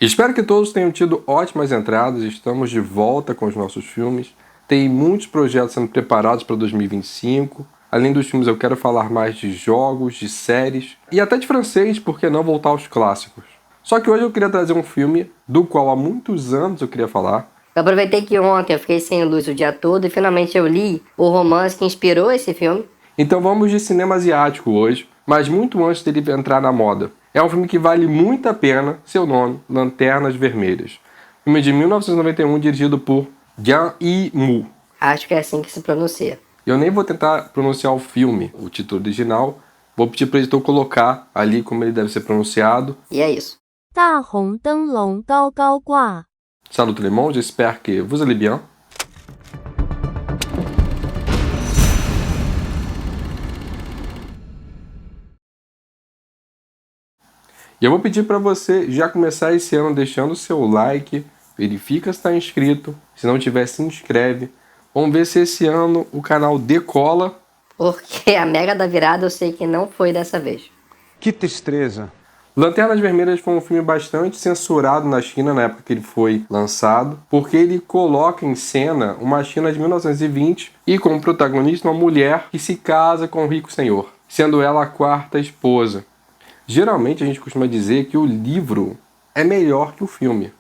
Espero que todos tenham tido ótimas entradas, estamos de volta com os nossos filmes. Tem muitos projetos sendo preparados para 2025. Além dos filmes, eu quero falar mais de jogos, de séries e até de francês, por que não voltar aos clássicos. Só que hoje eu queria trazer um filme do qual há muitos anos eu queria falar. Eu aproveitei que ontem eu fiquei sem luz o dia todo e finalmente eu li o romance que inspirou esse filme. Então vamos de cinema asiático hoje, mas muito antes dele entrar na moda. É um filme que vale muito a pena, seu nome, Lanternas Vermelhas. Filme de 1991 dirigido por Zhang Yimou. Acho que é assim que se pronuncia. Eu nem vou tentar pronunciar o filme, o título original. Vou pedir para o editor colocar ali como ele deve ser pronunciado. E é isso. 大红灯笼高高挂， Salut tout le monde, j'espère que vous allez bien. E eu vou pedir para você já começar esse ano deixando o seu like, verifica se está inscrito, se não tiver, se inscreve. Vamos ver se esse ano o canal decola. Porque a mega da virada eu sei que não foi dessa vez. Que tristeza. Lanternas Vermelhas foi um filme bastante censurado na China na época que ele foi lançado, porque ele coloca em cena uma China de 1920 e como protagonista uma mulher que se casa com um rico senhor, sendo ela a quarta esposa. Geralmente a gente costuma dizer que o livro é melhor que o filme,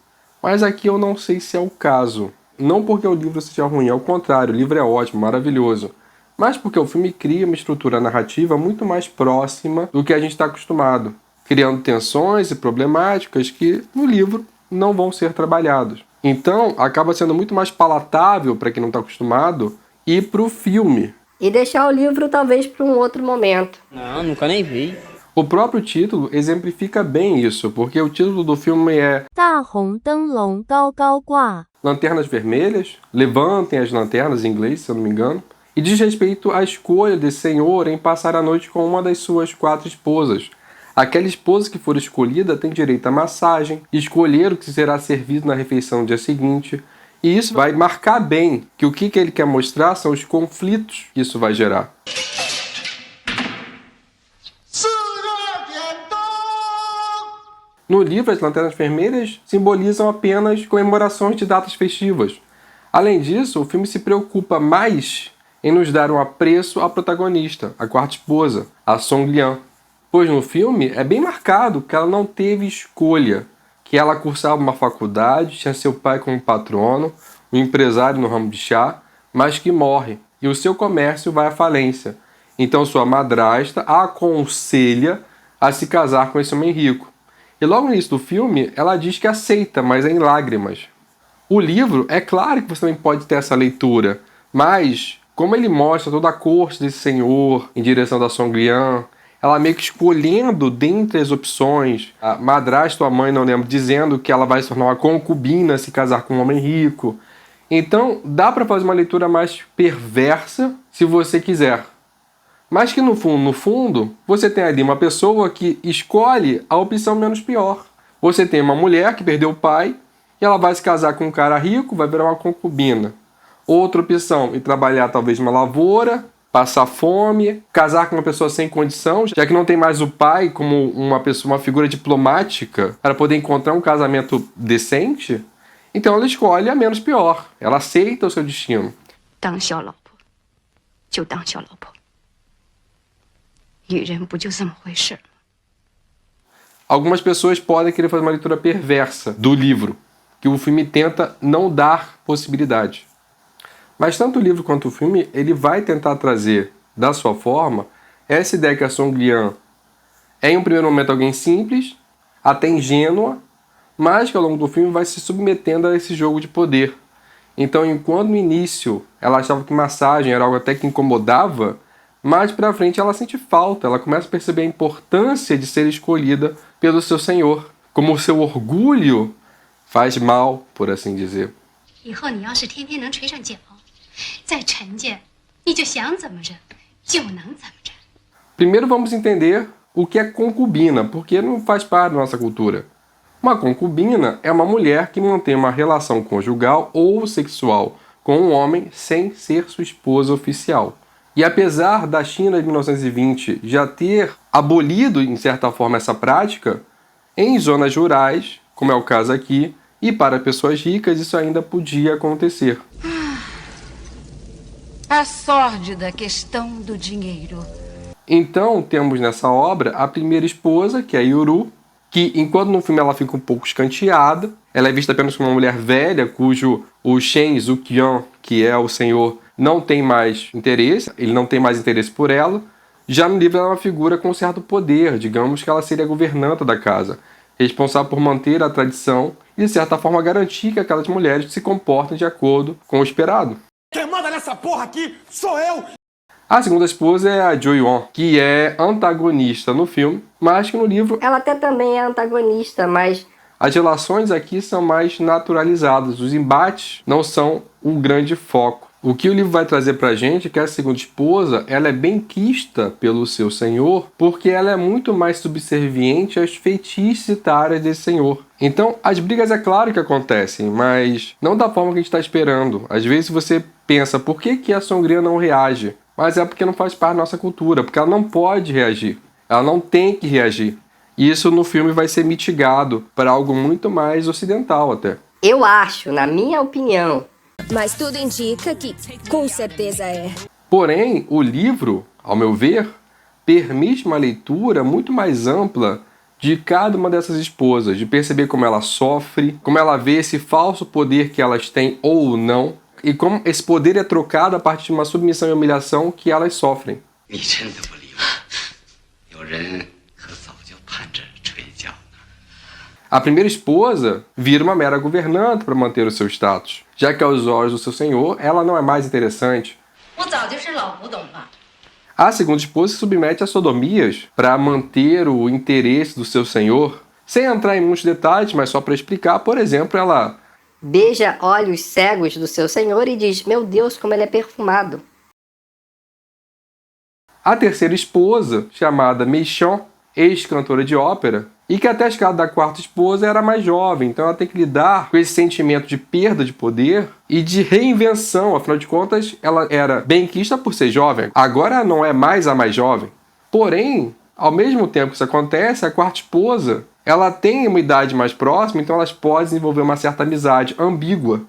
mas aqui eu não sei se é o caso. Não porque o livro seja ruim, ao contrário, o livro é ótimo, maravilhoso, mas porque o filme cria uma estrutura narrativa muito mais próxima do que a gente está acostumado, criando tensões e problemáticas que no livro não vão ser trabalhados. Então, acaba sendo muito mais palatável para quem não está acostumado ir para o filme. E deixar o livro talvez para um outro momento. Não, nunca nem vi. O próprio título exemplifica bem isso, porque o título do filme é 大红灯笼高高挂， Lanternas Vermelhas, Levantem as Lanternas em inglês, se eu não me engano, e diz respeito à escolha desse senhor em passar a noite com uma das suas 4 esposas. Aquela esposa que for escolhida tem direito à massagem, escolher o que será servido na refeição no dia seguinte, e isso vai marcar bem que o que ele quer mostrar são os conflitos que isso vai gerar. No livro, as Lanternas Vermelhas simbolizam apenas comemorações de datas festivas. Além disso, o filme se preocupa mais em nos dar um apreço à protagonista, a quarta esposa, a Song Lian. Pois no filme é bem marcado que ela não teve escolha, que ela cursava uma faculdade, tinha seu pai como patrono, um empresário no ramo de chá, mas que morre e o seu comércio vai à falência. Então sua madrasta a aconselha a se casar com esse homem rico. E logo no início do filme, ela diz que aceita, mas é em lágrimas. O livro, é claro que você também pode ter essa leitura, mas como ele mostra toda a corte desse senhor em direção da Song Lian, ela meio que escolhendo dentre as opções, a madrasta ou a mãe, não lembro, dizendo que ela vai se tornar uma concubina, se casar com um homem rico. Então, dá para fazer uma leitura mais perversa, se você quiser. Mas que no fundo, você tem ali uma pessoa que escolhe a opção menos pior. Você tem uma mulher que perdeu o pai, e ela vai se casar com um cara rico, vai virar uma concubina. Outra opção, ir trabalhar talvez numa lavoura, passar fome, casar com uma pessoa sem condição, já que não tem mais o pai como uma figura diplomática para poder encontrar um casamento decente. Então ela escolhe a menos pior. Ela aceita o seu destino. 当小老婆就当小老婆，女人不就这么回事吗？ Algumas pessoas podem querer fazer uma leitura perversa do livro, que o filme tenta não dar possibilidade. Mas tanto o livro quanto o filme, ele vai tentar trazer, da sua forma, essa ideia que a Song Lian é, em um primeiro momento, alguém simples, até ingênua, mas que ao longo do filme vai se submetendo a esse jogo de poder. Então, enquanto no início ela achava que massagem era algo até que incomodava, mais pra frente ela sente falta, ela começa a perceber a importância de ser escolhida pelo seu senhor, como o seu orgulho faz mal, por assim dizer. 以后你要是天天能垂上脚，在陈家，你就想怎么着就能怎么着。 Primeiro vamos entender o que é concubina, porque não faz parte da nossa cultura. Uma concubina é uma mulher que mantém uma relação conjugal ou sexual com um homem sem ser sua esposa oficial. E apesar da China de 1920 já ter abolido, em certa forma, essa prática, em zonas rurais, como é o caso aqui, e para pessoas ricas isso ainda podia acontecer. A sórdida questão do dinheiro. Então temos nessa obra a primeira esposa, que é a Yuru, que enquanto no filme ela fica um pouco escanteada, ela é vista apenas como uma mulher velha, cujo o Shen Zuqian, que é o senhor, não tem mais interesse, ele não tem mais interesse por ela. Já no livro ela é uma figura com certo poder, digamos que ela seria a governanta da casa, responsável por manter a tradição e de certa forma garantir que aquelas mulheres se comportem de acordo com o esperado. Quem manda nessa porra aqui sou eu! A segunda esposa é a Jo-yeon, que é antagonista no filme, mas que no livro Ela até também é antagonista, mas as relações aqui são mais naturalizadas, os embates não são um grande foco. O que o livro vai trazer pra gente é que a segunda esposa, ela é bem quista pelo seu senhor, porque ela é muito mais subserviente às feitiços e taras desse senhor. Então, as brigas é claro que acontecem, mas não da forma que a gente está esperando. Às vezes você pensa, por que a Songria não reage? Mas é porque não faz parte da nossa cultura, porque ela não pode reagir, ela não tem que reagir. E isso no filme vai ser mitigado para algo muito mais ocidental até. eu acho, na minha opinião, Mas tudo indica que com certeza é. Porém, o livro, ao meu ver, permite uma leitura muito mais ampla de cada uma dessas esposas, de perceber como ela sofre, como ela vê esse falso poder que elas têm ou não, e como esse poder é trocado a partir de uma submissão e humilhação que elas sofrem. 你真的不理我？有人可早就盼着吹角呢。 A primeira esposa vira uma mera governanta para manter o seu status, já que aos olhos do seu senhor ela não é mais interessante. 我早就是老古董了。 A segunda esposa se submete a sodomias para manter o interesse do seu senhor, sem entrar em muitos detalhes, mas só para explicar, por exemplo, ela beija olhos cegos do seu senhor e diz, meu Deus, como ele é perfumado. A terceira esposa, chamada Meichon, ex-cantora de ópera, e que até a escala da quarta esposa era mais jovem, então ela tem que lidar com esse sentimento de perda de poder e de reinvenção, afinal de contas, ela era benquista por ser jovem, agora não é mais a mais jovem. Porém, ao mesmo tempo que isso acontece, a quarta esposa, ela tem uma idade mais próxima, então elas podem desenvolver uma certa amizade ambígua,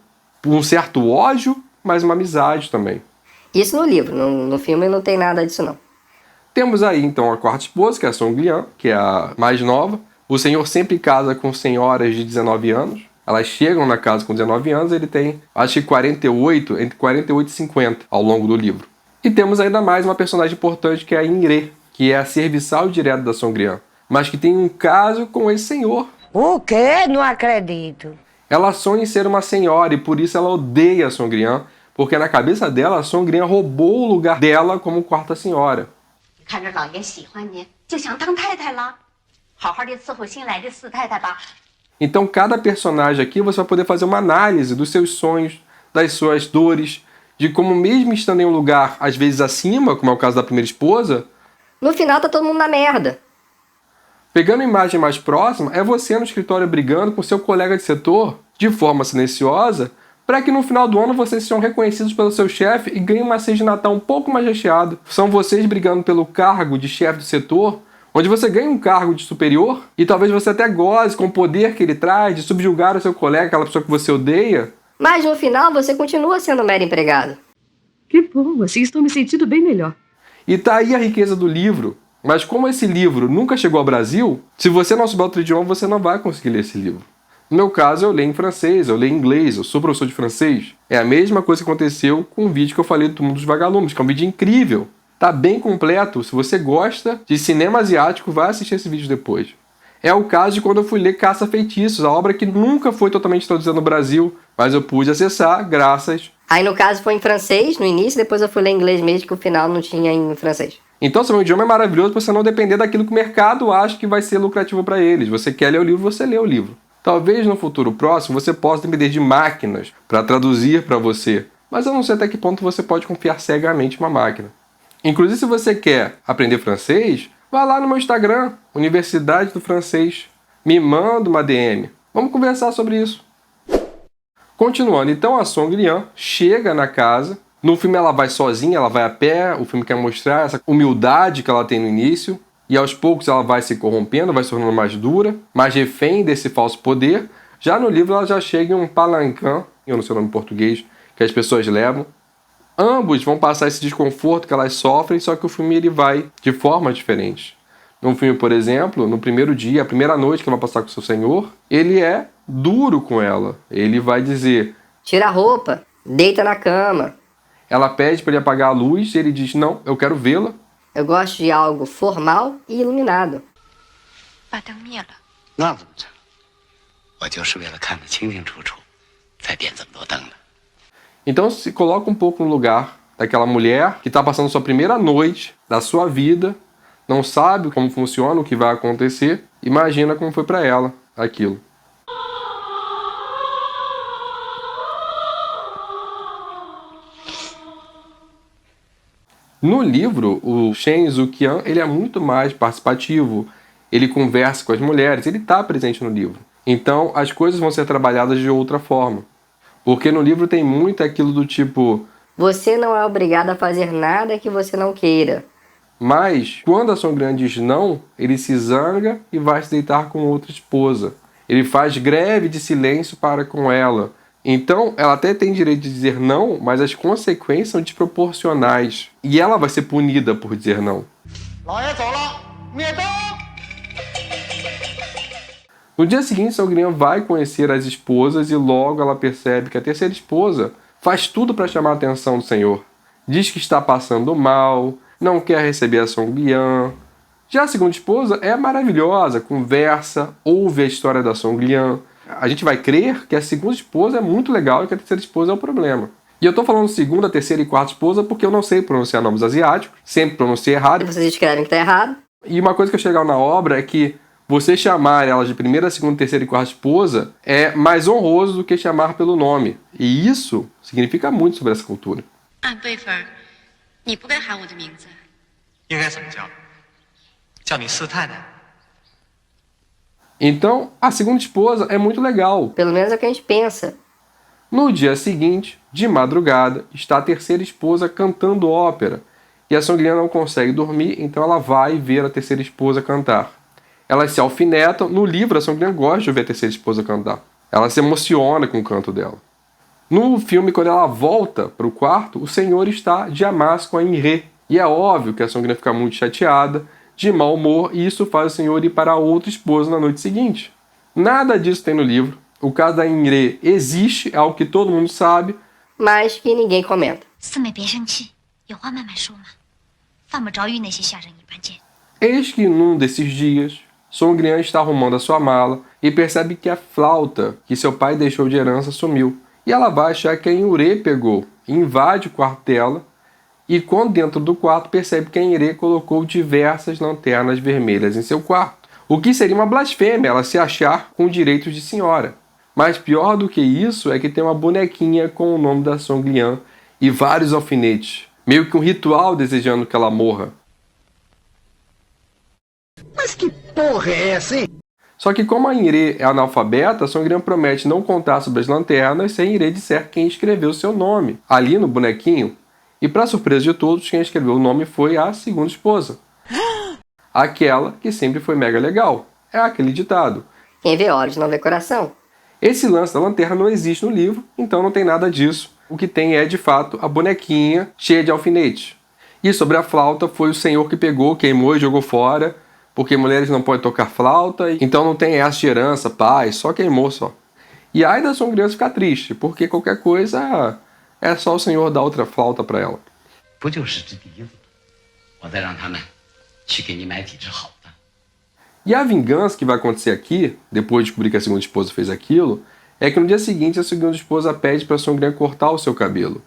um certo ódio, mas uma amizade também. Isso no livro, no filme não tem nada disso não. Temos aí então a quarta esposa, que é a Song-lian, que é a mais nova. O senhor sempre casa com senhoras de 19 anos. Elas chegam na casa com 19 anos, ele tem, acho que 48, entre 48 e 50 ao longo do livro. E temos ainda mais uma personagem importante que é a Ingrid, que é a serviçal direta da Song-lian, mas que tem um caso com esse senhor. O quê? Não acredito. Ela sonha em ser uma senhora e por isso ela odeia a Song-lian, porque na cabeça dela a Song-lian roubou o lugar dela como quarta senhora. 看着老爷喜欢你，就想当太太了。好好的伺候新来的四太太吧。 Então cada personagem aqui você vai poder fazer uma análise dos seus sonhos, das suas dores, de como mesmo estando em um lugar às vezes acima, como é o caso da primeira esposa, No final tá todo mundo na merda. pegando a imagem mais próxima, é você no escritório brigando com seu colega de setor, de forma silenciosa, para que no final do ano vocês sejam reconhecidos pelo seu chefe e ganhem uma ceia de Natal um pouco mais recheado. São vocês brigando pelo cargo de chefe do setor, onde você ganha um cargo de superior e talvez você até goze com o poder que ele traz de subjugar o seu colega, aquela pessoa que você odeia. Mas no final você continua sendo mero empregado. Que bom, assim estou me sentindo bem melhor. E tá aí a riqueza do livro. Mas como esse livro nunca chegou ao Brasil, se você não souber outro idioma, você não vai conseguir ler esse livro. No meu caso, eu leio em francês, eu leio em inglês, eu sou professor de francês. É a mesma coisa que aconteceu com o vídeo que eu falei do Mundo dos Vagalumes, que é um vídeo incrível. Tá bem completo. Se você gosta de cinema asiático, vai assistir esse vídeo depois. É o caso de quando eu fui ler Caça-Feitiços, a obra que nunca foi totalmente traduzida no Brasil, mas eu pude acessar graças... Aí no caso foi em francês no início, depois eu fui ler em inglês mesmo, que o final não tinha em francês. Então, seu idioma é maravilhoso para você não depender daquilo que o mercado acha que vai ser lucrativo para eles. Você quer ler o livro, você lê o livro. Talvez no futuro próximo você possa depender de máquinas para traduzir para você, mas eu não sei até que ponto você pode confiar cegamente em uma máquina. Inclusive, se você quer aprender francês, vá lá no meu Instagram, Universidade do Francês. Me manda uma DM. Vamos conversar sobre isso. Continuando, então a Song-lian chega na casa. No filme ela vai sozinha, ela vai a pé. O filme quer mostrar essa humildade que ela tem no início. e aos poucos ela vai se corrompendo, vai se tornando mais dura, mais refém desse falso poder. Já no livro ela já chega em um palanquin, eu não sei o nome em português, que as pessoas levam. Ambos vão passar esse desconforto que elas sofrem, só que o filme ele vai de forma diferente. No filme, por exemplo, no primeiro dia, a primeira noite que ela vai passar com o seu senhor, ele é duro com ela. Ele vai dizer: tira a roupa, deita na cama. Ela pede para ele apagar a luz e ele diz: não, eu quero vê-la. Eu gosto de algo formal e iluminado. 把灯灭了。那怎么着？我就是为了看得清清楚楚，才点这么多灯的。 Então se coloca um pouco no lugar daquela mulher que está passando sua primeira noite da sua vida, não sabe como funciona, o que vai acontecer. Imagina como foi para ela aquilo. No livro, o Shen Zuqian ele é muito mais participativo. Ele conversa com as mulheres, ele está presente no livro. Então as coisas vão ser trabalhadas de outra forma. Porque no livro tem muito aquilo do tipo: você não é obrigado a fazer nada que você não queira. Mas, quando a Songrian diz não, ele se zanga e vai se deitar com outra esposa. Ele faz greve de silêncio para com ela. Então, ela até tem direito de dizer não, mas as consequências são desproporcionais. E ela vai ser punida por dizer não. No dia seguinte, Songrian vai conhecer as esposas e logo ela percebe que a terceira esposa faz tudo para chamar a atenção do senhor. Diz que está passando mal, não quer receber a Songrian. Já a segunda esposa é maravilhosa, conversa, ouve a história da Songrian. A gente vai crer que a segunda esposa é muito legal e que a terceira esposa é o problema. E eu tô falando segunda, terceira e quarta esposa porque eu não sei pronunciar nomes asiáticos, sempre pronunciei errado. E vocês escrevem que tá errado. E uma coisa que eu chegar na obra é que você chamar elas de primeira, segunda, terceira e quarta esposa é mais honroso do que chamar pelo nome. E isso significa muito sobre essa cultura. 按辈分，你不该喊我的名字。应该怎么叫？叫你四太太。 Então, a segunda esposa é muito legal. Pelo menos é o que a gente pensa. No dia seguinte, de madrugada, está a terceira esposa cantando ópera. E a Songrian não consegue dormir, então ela vai ver a terceira esposa cantar. Elas se alfinetam. No livro, a Songrian gosta de ouvir a terceira esposa cantar. Ela se emociona com o canto dela. No filme, quando ela volta para o quarto, o senhor está de amasso com a Inrê. E é óbvio que a Songrian fica muito chateada, de mau humor, e isso faz o senhor ir para a outra esposa na noite seguinte. Nada disso tem no livro. O caso da Inrê existe, é algo que todo mundo sabe, mas que ninguém comenta. 四妹别生气，有话慢慢说嘛，犯不着与那些下人一般见。 Eis que num desses dias, Songrian está arrumando a sua mala e percebe que a flauta que seu pai deixou de herança sumiu. E ela vai achar que a Inrê pegou, invade o quarto dela, e quando dentro do quarto percebe que a Inrê colocou diversas lanternas vermelhas em seu quarto. O que seria uma blasfêmia ela se achar com direitos de senhora. Mas pior do que isso é que tem uma bonequinha com o nome da Songrian e vários alfinetes. Meio que um ritual desejando que ela morra. Mas que porra é essa, hein? Só que como a Inrê é analfabeta, Songrian promete não contar sobre as lanternas se a Inrê disser quem escreveu seu nome, ali no bonequinho. E para surpresa de todos, quem escreveu o nome foi a segunda esposa. Aquela que sempre foi mega legal. É aquele ditado. Quem vê olhos não vê coração. Esse lance da lanterna não existe no livro, então não tem nada disso. O que tem é, de fato, a bonequinha cheia de alfinetes. E sobre a flauta, foi o senhor que pegou, queimou e jogou fora, porque mulheres não podem tocar flauta, então não tem essa de herança, pai, só queimou só. E aí da Songrian ficar triste, porque qualquer coisa é só o senhor dar outra flauta para ela. 不就是只笛子？我再让他们去给你买几只好的。 E a vingança que vai acontecer aqui, depois de descobrir que a segunda esposa fez aquilo, é que no dia seguinte a segunda esposa pede para a Songrian cortar o seu cabelo.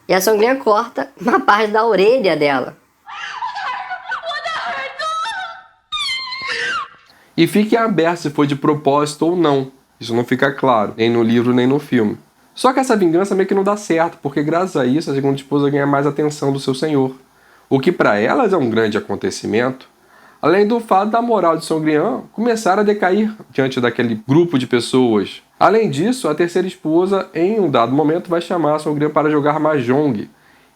E a Songrian corta uma parte da orelha dela. E fique aberto se foi de propósito ou não. Isso não fica claro, nem no livro nem no filme. Só que essa vingança meio que não dá certo, porque graças a isso a segunda esposa ganha mais atenção do seu senhor. O que para elas é um grande acontecimento. Além do fato da moral de Songrian começar a decair diante daquele grupo de pessoas. Além disso, a terceira esposa, em um dado momento, vai chamar a Songrian para jogar Mahjong.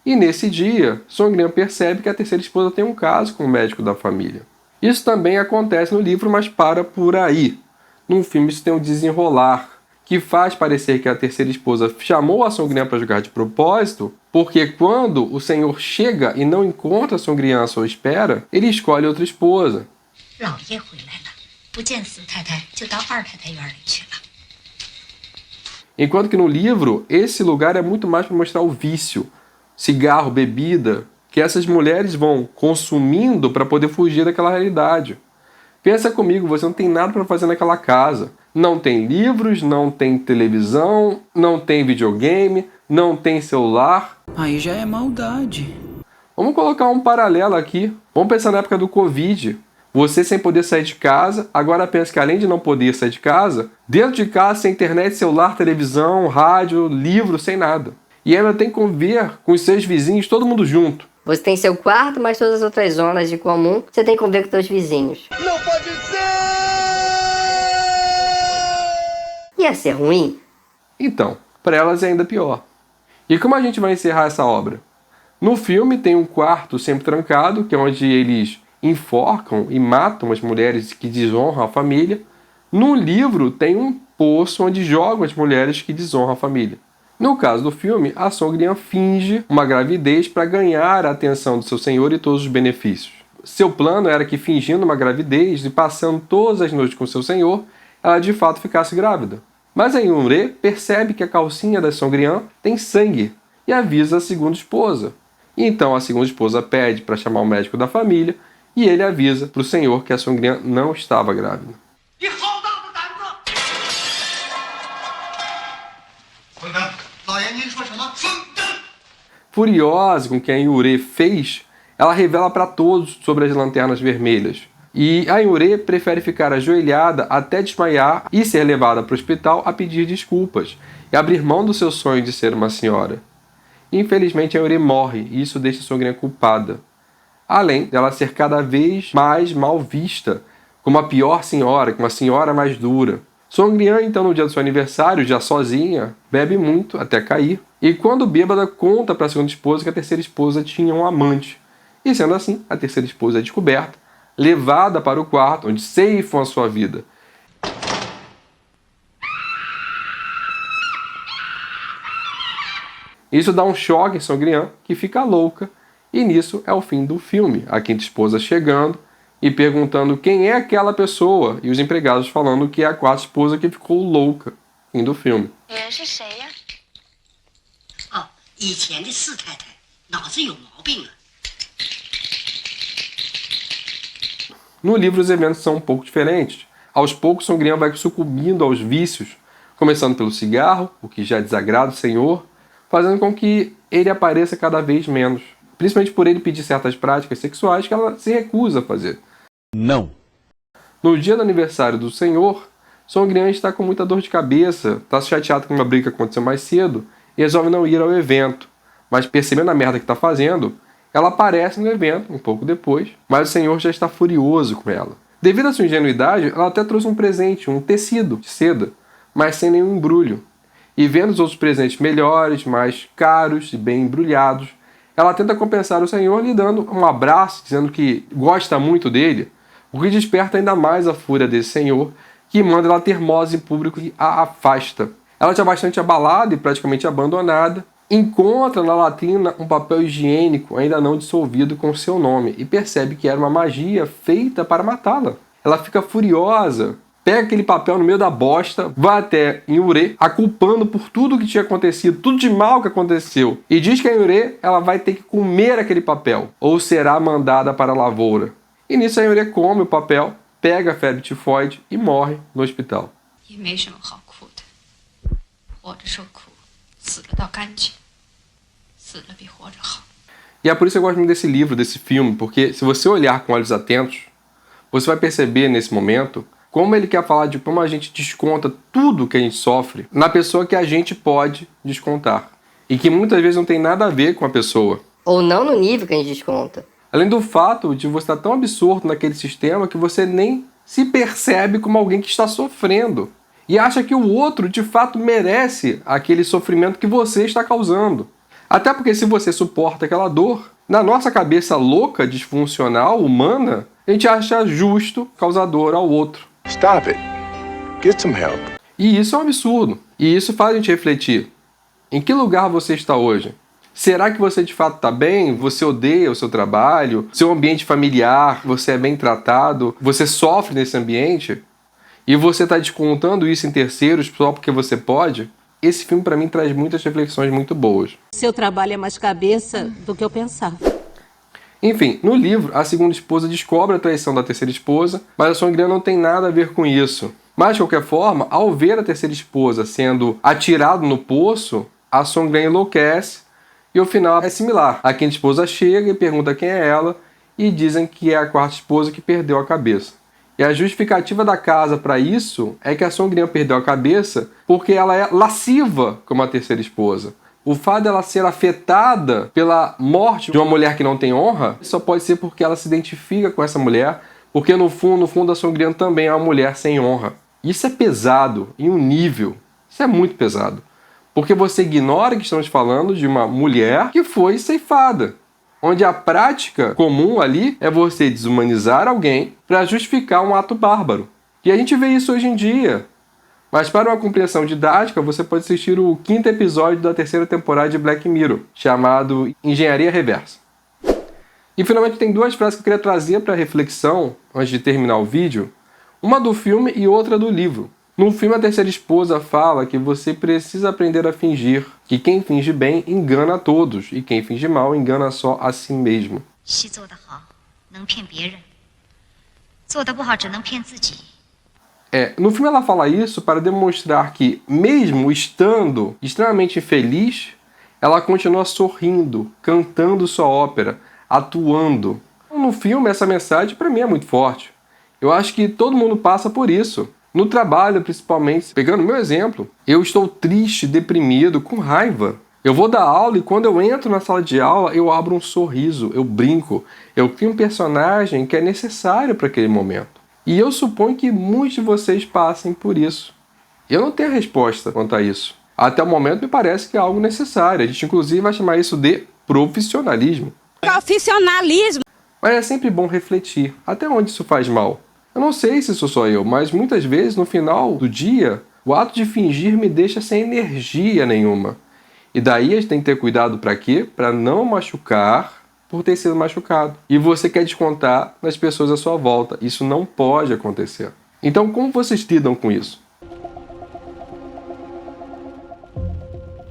E nesse dia, Songrian percebe que a terceira esposa tem um caso com o médico da família. Isso também acontece no livro, mas para por aí. No filme isso tem um desenrolar, que faz parecer que a terceira esposa chamou a Songrian para jogar de propósito, porque quando o senhor chega e não encontra a Songrian à sua espera, ele escolhe outra esposa. Enquanto que no livro, esse lugar é muito mais para mostrar o vício, cigarro, bebida, que essas mulheres vão consumindo para poder fugir daquela realidade. Pensa comigo, você não tem nada para fazer naquela casa. Não tem livros, não tem televisão, não tem videogame, não tem celular. Aí já é maldade. Vamos colocar um paralelo aqui. Vamos pensar na época do Covid. Você sem poder sair de casa, agora pensa que além de não poder sair de casa, dentro de casa sem internet, celular, televisão, rádio, livro, sem nada. E ainda tem que conviver com os seus vizinhos, todo mundo junto. Você tem seu quarto, mas todas as outras zonas de comum, você tem que conviver com seus vizinhos. Não pode ser! Ia ser ruim? Então, para elas é ainda pior. E como a gente vai encerrar essa obra? No filme tem um quarto sempre trancado, que é onde eles enforcam e matam as mulheres que desonram a família. No livro tem um poço onde jogam as mulheres que desonram a família. No caso do filme, a Songrian finge uma gravidez para ganhar a atenção do seu senhor e todos os benefícios. Seu plano era que, fingindo uma gravidez e passando todas as noites com seu senhor, ela de fato ficasse grávida. Mas a Yunre percebe que a calcinha da Songrian tem sangue e avisa a segunda esposa. E então a segunda esposa pede para chamar o médico da família e ele avisa para o senhor que a Songrian não estava grávida. Furiosa com o que a Yunre fez, ela revela para todos sobre as lanternas vermelhas. E a Yunre prefere ficar ajoelhada até desmaiar e ser levada para o hospital a pedir desculpas e abrir mão do seu sonho de ser uma senhora. Infelizmente a Yunre morre e isso deixa a Songrian culpada. Além dela ser cada vez mais mal vista, como a pior senhora, como a senhora mais dura. Songrian, então, no dia do seu aniversário, já sozinha, bebe muito até cair. E quando bêbada, conta para a segunda esposa que a terceira esposa tinha um amante. E sendo assim, a terceira esposa é descoberta, levada para o quarto, onde ceifam a sua vida. Isso dá um choque em Songrian, que fica louca, e nisso é o fim do filme. A quinta esposa chegando e perguntando quem é aquela pessoa, e os empregados falando que é a quarta esposa que ficou louca. Fim do filme. No livro os eventos são um pouco diferentes. Aos poucos Songrian vai sucumbindo aos vícios, começando pelo cigarro, o que já desagrada o senhor, fazendo com que ele apareça cada vez menos. Principalmente por ele pedir certas práticas sexuais que ela se recusa a fazer. Não. No dia do aniversário do senhor, Songrian está com muita dor de cabeça, está chateado com uma briga que aconteceu mais cedo e resolve não ir ao evento. Mas percebendo a merda que está fazendo, ela aparece no evento um pouco depois, mas o senhor já está furioso com ela. Devido à sua ingenuidade, ela até trouxe um presente, um tecido de seda, mas sem nenhum embrulho. E vendo os outros presentes melhores, mais caros e bem embrulhados, ela tenta compensar o senhor lhe dando um abraço, dizendo que gosta muito dele, o que desperta ainda mais a fúria desse senhor, que manda ela teimosa em público e a afasta. Ela já bastante abalada e praticamente abandonada, encontra na latrina um papel higiênico ainda não dissolvido com seu nome e percebe que era uma magia feita para matá-la. Ela fica furiosa, pega aquele papel no meio da bosta, vai até Yunre, a culpando por tudo que tinha acontecido, tudo de mal que aconteceu, e diz que a Yunre ela vai ter que comer aquele papel, ou será mandada para a lavoura. E nisso a Yunre come o papel, pega a febre tifoide e morre no hospital. E é por isso que eu gosto muito desse livro, desse filme, porque se você olhar com olhos atentos, você vai perceber nesse momento como ele quer falar de como a gente desconta tudo que a gente sofre na pessoa que a gente pode descontar. E que muitas vezes não tem nada a ver com a pessoa. Ou não no nível que a gente desconta. Além do fato de você estar tão absorto naquele sistema que você nem se percebe como alguém que está sofrendo. E acha que o outro de fato merece aquele sofrimento que você está causando. Até porque se você suporta aquela dor, na nossa cabeça louca, disfuncional, humana, a gente acha justo causar dor ao outro. Stop it. Get some help. E isso é um absurdo. E isso faz a gente refletir. Em que lugar você está hoje? Será que você de fato está bem? Você odeia o seu trabalho? Seu ambiente familiar? Você é bem tratado? Você sofre nesse ambiente? E você está descontando isso em terceiros só porque você pode? Esse filme para mim traz muitas reflexões muito boas. Seu trabalho é mais cabeça do que eu pensava. Enfim, no livro, a segunda esposa descobre a traição da terceira esposa, mas a Song-Liang não tem nada a ver com isso. Mas, de qualquer forma, ao ver a terceira esposa sendo atirada no poço, a Song-Liang enlouquece e o final é similar. A quinta esposa chega e pergunta quem é ela e dizem que é a quarta esposa que perdeu a cabeça. E a justificativa da casa para isso é que a Song-Liang perdeu a cabeça porque ela é lasciva como a terceira esposa. O fato dela ser afetada pela morte de uma mulher que não tem honra só pode ser porque ela se identifica com essa mulher, porque no fundo a Song-Liang também é uma mulher sem honra. Isso é pesado, em um nível. Isso é muito pesado. Porque você ignora que estamos falando de uma mulher que foi ceifada. Onde a prática comum ali é você desumanizar alguém para justificar um ato bárbaro. E a gente vê isso hoje em dia. Mas para uma compreensão didática, você pode assistir o 5º episódio da 3ª temporada de Black Mirror, chamado Engenharia Reversa. E finalmente tem 2 frases que eu queria trazer para reflexão, antes de terminar o vídeo. Uma do filme e outra do livro. No filme, a terceira esposa fala que você precisa aprender a fingir, que quem finge bem engana a todos, e quem finge mal engana só a si mesmo. No filme ela fala isso para demonstrar que, mesmo estando extremamente infeliz, ela continua sorrindo, cantando sua ópera, atuando. No filme, essa mensagem para mim é muito forte. Eu acho que todo mundo passa por isso. No trabalho, principalmente, pegando meu exemplo, eu estou triste, deprimido, com raiva. Eu vou dar aula e quando eu entro na sala de aula, eu abro um sorriso, eu brinco, eu crio um personagem que é necessário para aquele momento. E eu suponho que muitos de vocês passem por isso. Eu não tenho resposta quanto a isso. Até o momento me parece que é algo necessário. A gente inclusive vai chamar isso de profissionalismo. Profissionalismo! Mas é sempre bom refletir. Até onde isso faz mal? Eu não sei se sou só eu, mas muitas vezes no final do dia, o ato de fingir me deixa sem energia nenhuma. E daí a gente tem que ter cuidado para quê? Para não machucar por ter sido machucado. E você quer descontar nas pessoas à sua volta. Isso não pode acontecer. Então, como vocês lidam com isso?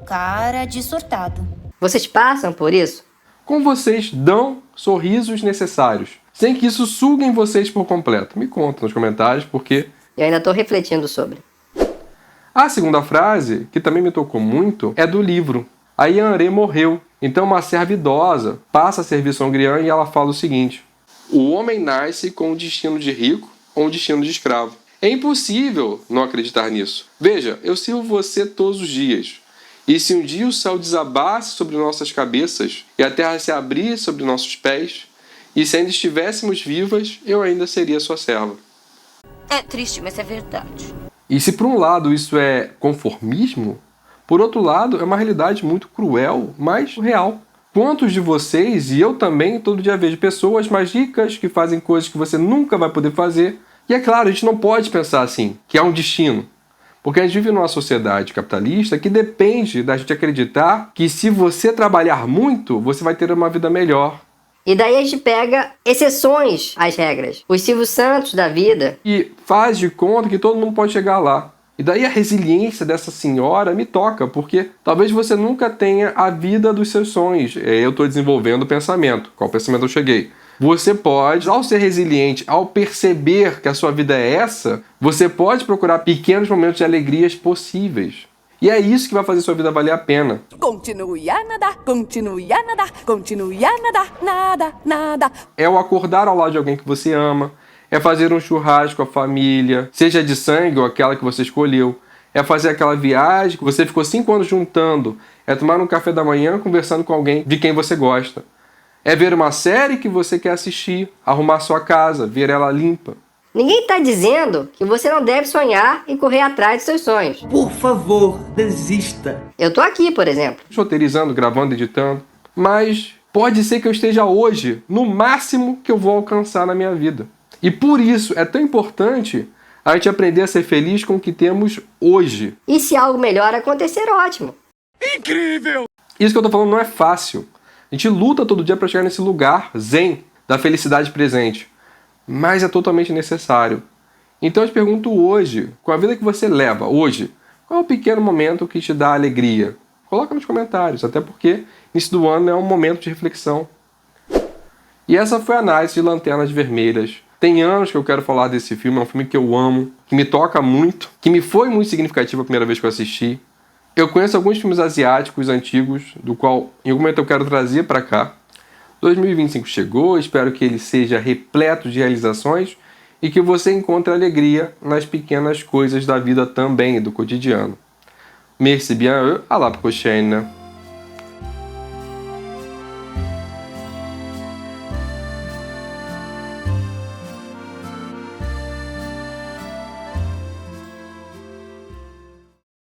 Cara de surtado. Vocês passam por isso? Como vocês dão sorrisos necessários, sem que isso sugue em vocês por completo? Me conta nos comentários, porque eu ainda estou refletindo sobre. A segunda frase, que também me tocou muito, é do livro. A Yanrê morreu. Então uma serva idosa passa a servir Song-Liang e ela fala o seguinte: o homem nasce com um destino de rico ou um destino de escravo. É impossível não acreditar nisso. Veja, eu sirvo você todos os dias. E se um dia o céu desabasse sobre nossas cabeças e a terra se abrisse sobre nossos pés, e se ainda estivéssemos vivas, eu ainda seria sua serva. É triste, mas é verdade. E se por um lado isso é conformismo, por outro lado é uma realidade muito cruel, mas real. Quantos de vocês, e eu também, todo dia vejo pessoas mais ricas que fazem coisas que você nunca vai poder fazer? E é claro, a gente não pode pensar assim, que é um destino. Porque a gente vive numa sociedade capitalista que depende da gente acreditar que se você trabalhar muito, você vai ter uma vida melhor. E daí a gente pega exceções às regras. Os Silvio Santos da vida. E faz de conta que todo mundo pode chegar lá. E daí a resiliência dessa senhora me toca, porque talvez você nunca tenha a vida dos seus sonhos. Eu estou desenvolvendo o pensamento. Qual pensamento eu cheguei? Você pode, ao ser resiliente, ao perceber que a sua vida é essa, você pode procurar pequenos momentos de alegrias possíveis. E é isso que vai fazer sua vida valer a pena. Continue a nadar, continue a nadar, continue a nadar, nada, nada. É o acordar ao lado de alguém que você ama, é fazer um churrasco com a família, seja de sangue ou aquela que você escolheu, é fazer aquela viagem que você ficou 5 anos juntando, é tomar um café da manhã conversando com alguém de quem você gosta. É ver uma série que você quer assistir, arrumar sua casa, ver ela limpa. Ninguém está dizendo que você não deve sonhar e correr atrás dos seus sonhos. Por favor, desista. Eu tô aqui, por exemplo. Roteirizando, gravando, editando. Mas Pode ser que eu esteja hoje no máximo que eu vou alcançar na minha vida. E por isso é tão importante a gente aprender a ser feliz com o que temos hoje. E se algo melhor acontecer, ótimo. Incrível! Isso que eu tô falando não é fácil. A gente luta todo dia para chegar nesse lugar zen da felicidade presente. Mas é totalmente necessário. Então eu te pergunto hoje, com a vida que você leva hoje, qual é o pequeno momento que te dá alegria? Coloca nos comentários, até porque início do ano é um momento de reflexão. E essa foi a análise de Lanternas Vermelhas. Tem anos que eu quero falar desse filme, é um filme que eu amo, que me toca muito, que me foi muito significativo a primeira vez que eu assisti. Eu conheço alguns filmes asiáticos antigos, do qual em algum momento eu quero trazer para cá. 2025 chegou, espero que ele seja repleto de realizações e que você encontre alegria nas pequenas coisas da vida também, do cotidiano. Merci bien, à la prochaine.